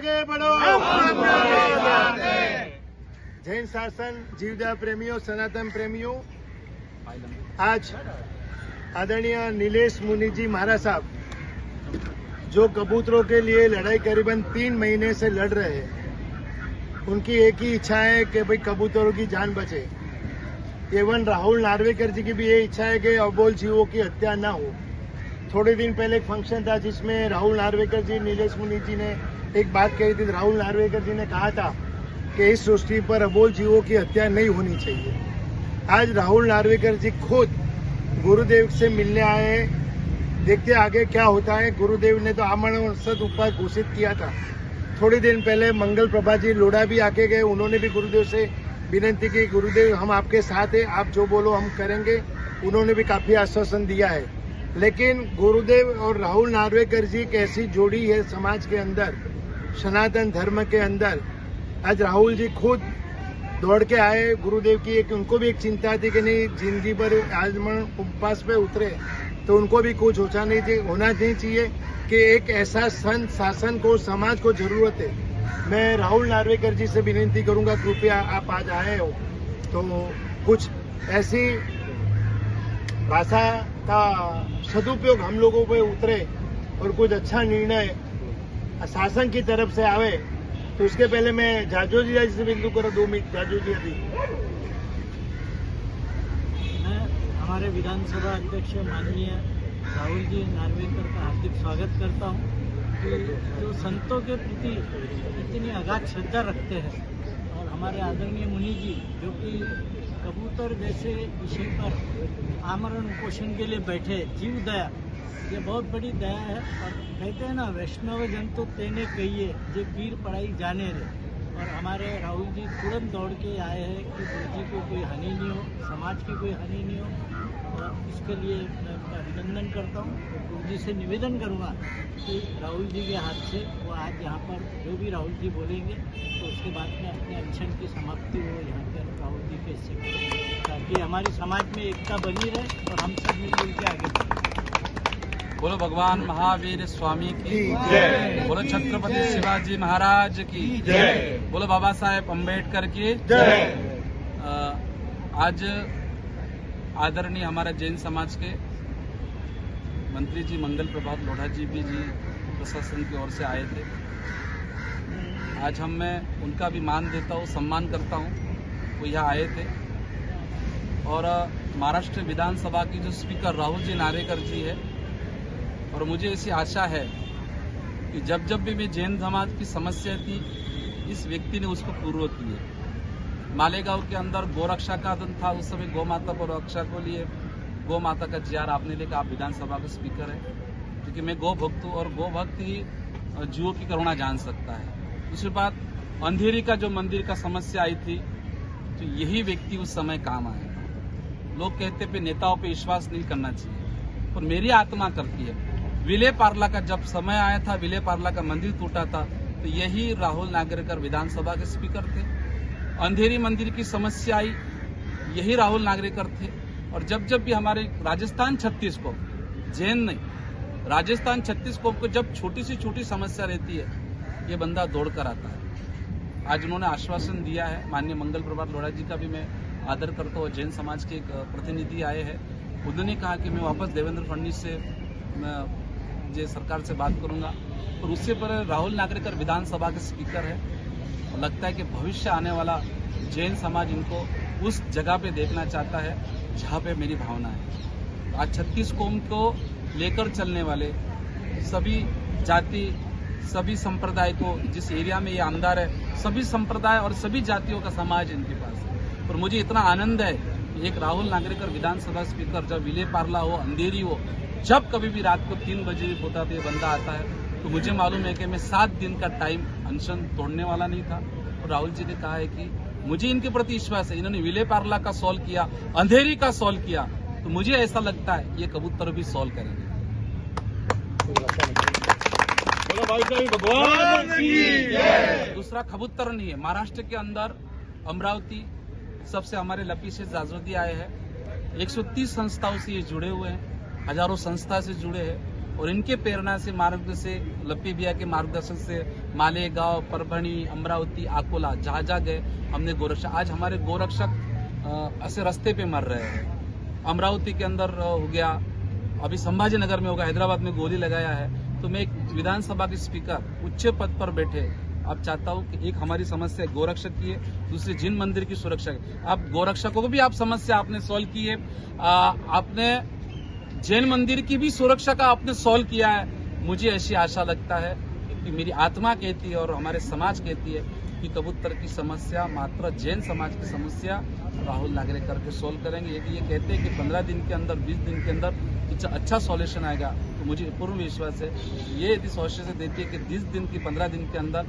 आगे बढ़ो। जैन शासन जीवदया प्रेमियों, सनातन प्रेमियों, आज आदरणीय नीलेश मुनि जी महाराज साहब जो कबूतरों के लिए लड़ाई करीबन 3 महीने से लड़ रहे हैं, उनकी एक ही इच्छा है कि भाई कबूतरों की जान बचे। एवं राहुल नार्वेकर जी की भी ये इच्छा है कि अबोल जीवों की हत्या ना हो। थोड़े दिन पहले एक फंक्शन था जिसमें राहुल नार्वेकर जी, नीलेश मुनि जी ने एक बात कही थी। राहुल नार्वेकर जी ने कहा था कि इस सृष्टि पर अबोल जीवों की हत्या नहीं होनी चाहिए। आज राहुल नार्वेकर जी खुद गुरुदेव से मिलने आए हैं। देखते आगे क्या होता है। गुरुदेव ने तो आमरण उपाय घोषित किया था। थोड़ी दिन पहले मंगल प्रभा जी लोढ़ा भी आके गए। उन्होंने भी गुरुदेव से विनती की, गुरुदेव हम आपके साथ हैं, आप जो बोलो हम करेंगे। उन्होंने भी काफी आश्वासन दिया है। लेकिन गुरुदेव और राहुल नार्वेकर जी एक ऐसी जोड़ी है समाज के अंदर, सनातन धर्म के अंदर। आज राहुल जी खुद दौड़ के आए। गुरुदेव की एक उनको भी एक चिंता थी कि नहीं जिंदगी भर आजमन उपवास पे उतरे तो उनको भी कुछ होना नहीं चाहिए कि एक ऐसा संत शासन को, समाज को जरूरत है। मैं राहुल नार्वेकर जी से विनती करूंगा, कृपया आप आज आए हो तो कुछ ऐसी भाषा का सदुपयोग हम लोगों पे उतरे और कुछ अच्छा निर्णय शासन की तरफ से आवे। तो उसके पहले मैं जाजू जी से बिंदु करो 2 मिनट। जाजू जी अभी मैं हमारे विधानसभा अध्यक्ष माननीय राहुल जी नार्वेकर का हार्दिक स्वागत करता हूं कि जो संतों के प्रति इतनी अगाध श्रद्धा रखते हैं और हमारे आदरणीय मुनि जी जो कि कबूतर जैसे विषय पर आमरण उपोषण के लिए बैठे, जीव दया, ये बहुत बड़ी दया है। और कहते हैं ना, वैष्णव जन तो तेने कहिए जे पीर पढ़ाई जाने रे। और हमारे राहुल जी तुरंत दौड़ के आए हैं कि गुरु जी को कोई हानि नहीं हो, समाज की कोई हानि नहीं हो। और इसके लिए मैं अभिनंदन करता हूँ। गुरु जी से निवेदन करूँगा कि राहुल जी के हाथ से वो आज यहाँ पर जो भी राहुल जी बोलेंगे तो उसके बाद में अपने अनशन की समाप्ति हो यहाँ पर राहुल जी के हिस्से करें, ताकि हमारी समाज में एकता बनी रहे और हम सब मिलजुल के आगे बढ़ें। बोलो भगवान महावीर स्वामी की जय। बोलो छत्रपति शिवाजी महाराज की जय। बोलो बाबा साहेब अम्बेडकर की जय। आज आदरणीय हमारा जैन समाज के मंत्री जी मंगल प्रभात लोढ़ा जी भी प्रशासन की ओर से आए थे। आज मैं उनका भी मान देता हूँ, सम्मान करता हूँ। वो यहाँ आए थे और महाराष्ट्र विधानसभा की जो स्पीकर राहुल जी नार्वेकर जी है, और मुझे ऐसी आशा है कि जब जब भी मैं जैन समाज की समस्या थी, इस व्यक्ति ने उसको पूर्ण की है। मालेगांव के अंदर गौरक्षा का दिन था, उस समय गौ माता को रक्षा को लिए गौ माता का जियार आपने लेकर आप विधानसभा के स्पीकर है, क्योंकि मैं गौ भक्त हूँ और गौ भक्त ही जीवों की करुणा जान सकता है। दूसरी बात, अंधेरी का जो मंदिर का समस्या आई थी तो यही व्यक्ति उस समय काम आया था। लोग कहते पे नेताओं पे विश्वास नहीं करना चाहिए, पर मेरी आत्मा करती है। विले पार्ला का जब समय आया था, विले पार्ला का मंदिर टूटा था, तो यही राहुल नार्वेकर विधानसभा के स्पीकर थे। अंधेरी मंदिर की समस्या आई, यही राहुल नार्वेकर थे। और जब जब भी हमारे राजस्थान छत्तीस को, जैन नहीं, राजस्थान छत्तीस को जब छोटी से छोटी समस्या रहती है, ये बंदा दौड़ कर आता है। आज उन्होंने आश्वासन दिया है। माननीय मंगल प्रभात लोढ़ा जी का भी मैं आदर करता हूँ। जैन समाज के एक प्रतिनिधि आए हैं, उन्होंने कहा कि मैं वापस देवेंद्र फडणवीस से मैं सरकार से बात करूंगा। और उससे पर राहुल नार्वेकर विधानसभा के स्पीकर है, और लगता है कि भविष्य आने वाला जैन समाज इनको उस जगह पे देखना चाहता है जहाँ पे मेरी भावना है। आज 36 कौम को लेकर चलने वाले सभी जाति, सभी संप्रदाय को, जिस एरिया में ये आमदार है, सभी संप्रदाय और सभी जातियों का समाज इनके पास है। और मुझे इतना आनंद है कि एक राहुल नार्वेकर विधानसभा स्पीकर, जब विले पार्ला हो, अंधेरी हो, जब कभी भी रात को 3 बजे होता था ये बंदा आता है, तो मुझे मालूम है कि मैं 7 दिन का टाइम अनशन तोड़ने वाला नहीं था। और राहुल जी ने कहा है कि मुझे इनके प्रति विश्वास है। इन्होंने विले पार्ला का सॉल्व किया, अंधेरी का सॉल्व किया, तो मुझे ऐसा लगता है ये कबूतर भी सॉल्व करेंगे। दूसरा कबूतर नहीं है। महाराष्ट्र के अंदर अमरावती सबसे हमारे लपी से जाजोदी आए हैं। 130 संस्थाओं से ये जुड़े हुए हैं, हजारों संस्था से जुड़े हैं। और इनके प्रेरणा से मार्ग से लप्पी भैया के मार्गदर्शन से मालेगांव, परभणी, अमरावती, अकोला जहाँ जहाँ गए हमने गोरक्षक। आज हमारे गोरक्षक ऐसे रास्ते पे मर रहे हैं। अमरावती के अंदर हो गया, अभी संभाजी नगर में होगा, हैदराबाद में गोली लगाया है। तो मैं एक विधानसभा के स्पीकर उच्च पद पर बैठे अब चाहता हूँ कि एक हमारी समस्या गोरक्षक की है, दूसरी जिन मंदिर की सुरक्षा है। अब गोरक्षकों को भी आप समस्या आपने सॉल्व की है, आपने जैन मंदिर की भी सुरक्षा का आपने सॉल्व किया है। मुझे ऐसी आशा लगता है कि मेरी आत्मा कहती है और हमारे समाज कहती है कि कबूतर की समस्या मात्र जैन समाज की समस्या राहुल नार्वेकर के सोल्व करेंगे। यदि ये कहते हैं कि 15 दिन के अंदर, 20 दिन के अंदर कुछ अच्छा सॉल्यूशन आएगा, तो मुझे पूर्ण विश्वास है ये यदि सॉल्यूशन देती है कि 20 दिन की 15 दिन के अंदर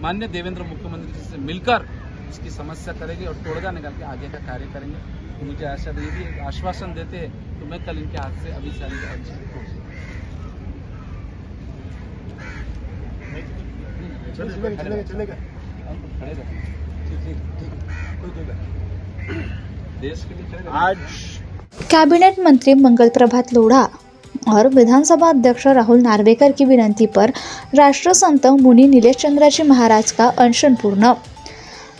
माननीय देवेंद्र मुख्यमंत्री जी से मिलकर इसकी समस्या करेंगे और तोड़गा निकाल के आगे का कार्य करेंगे। तो मुझे आशा है यदि आश्वासन देते हैं तो मैं कल इनके हाथ से अभी चलेगा। देश के लिए आज कैबिनेट मंत्री मंगल प्रभात लोढ़ा और विधानसभा अध्यक्ष राहुल नार्वेकर की विनती पर राष्ट्रसंत मुनि नीलेश चंद्र जी महाराज का अनशन पूर्ण।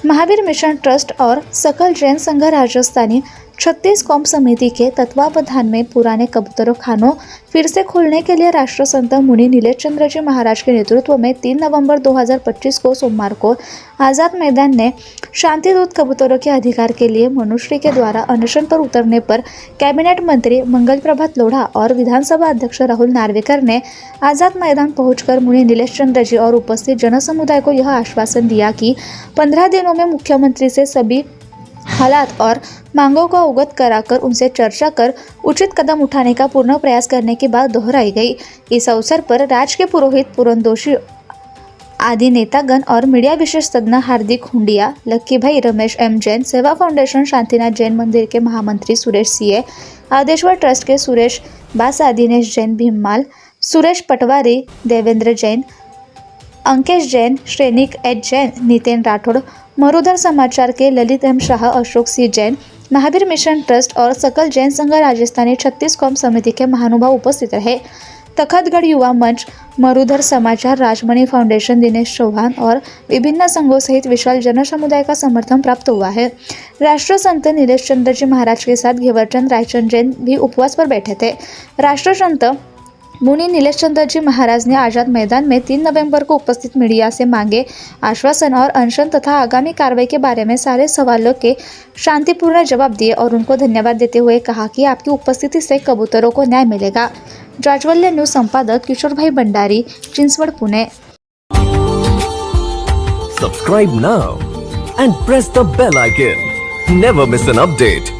महावीर मिशन ट्रस्ट और सकल जैन संघ राजस्थानी 36 कौम समिति के तत्वावधान में पुराने कबूतरों खानों फिर से खोलने के लिए राष्ट्रसंत मुनि नीलेश चंद्र जी महाराज के नेतृत्व में 3 नवंबर 2025 को सोमवार को आज़ाद मैदान ने शांतिदूत कबूतरों के अधिकार के लिए मनुश्री के द्वारा अनशन पर उतरने पर कैबिनेट मंत्री मंगल प्रभात लोढ़ा और विधानसभा अध्यक्ष राहुल नार्वेकर ने आज़ाद मैदान पहुंचकर मुनि नीलेश चंद्र जी और उपस्थित जनसमुदाय को यह आश्वासन दिया कि 15 दिनों में मुख्यमंत्री से सभी हालात और मांगों को अवगत कराकर उनसे चर्चा कर उचित कदम उठाने का पूर्ण प्रयास करने की बात दोहराई गई। इस अवसर पर राज्य के पुरोहित पुरंदोशी आदि नेतागण और मीडिया विशेष तज्ञ हार्दिक हुंडिया, लक्की भाई, रमेश एम जैन, सेवा फाउंडेशन शांतिनाथ जैन मंदिर के महामंत्री सुरेश सीए, आदेश्वर ट्रस्ट के सुरेश बासा, दिनेश जैन भीममाल, सुरेश पटवारी, देवेंद्र जैन, अंकेश जैन, श्रेनिक एच जैन, नितिन राठौड़, मरुधर समाचार के ललित एम शाह, अशोक सी जैन, महावीर मिशन ट्रस्ट और सकल जैन संघ राजस्थानी 36 कौम समिति के महानुभाव उपस्थित रहे। तखतगढ़ युवा मंच, मरुधर समाचार, राजमणि फाउंडेशन, दिनेश चौहान और विभिन्न संघों सहित विशाल जनसमुदाय का समर्थन प्राप्त हुआ है। राष्ट्रसंत नीलेश चंद्र जी महाराज के साथ घेवरचंद रायचंद जैन भी उपवास पर बैठे थे। राष्ट्रसंत मुनि नीलेश चंद्र जी महाराज ने आज़ाद मैदान में 3 नवंबर को उपस्थित मीडिया से मांगे आश्वासन और अनशन तथा आगामी कार्रवाई के बारे में सारे सवालों के शांतिपूर्ण जवाब दिए और उनको धन्यवाद देते हुए कहा कि आपकी उपस्थिति से कबूतरों को न्याय मिलेगा। जाज्वल्य न्यूज संपादक किशोर भाई Bhandari, Chinchwad, Pune. Subscribe now and press the bell icon. Never miss an update.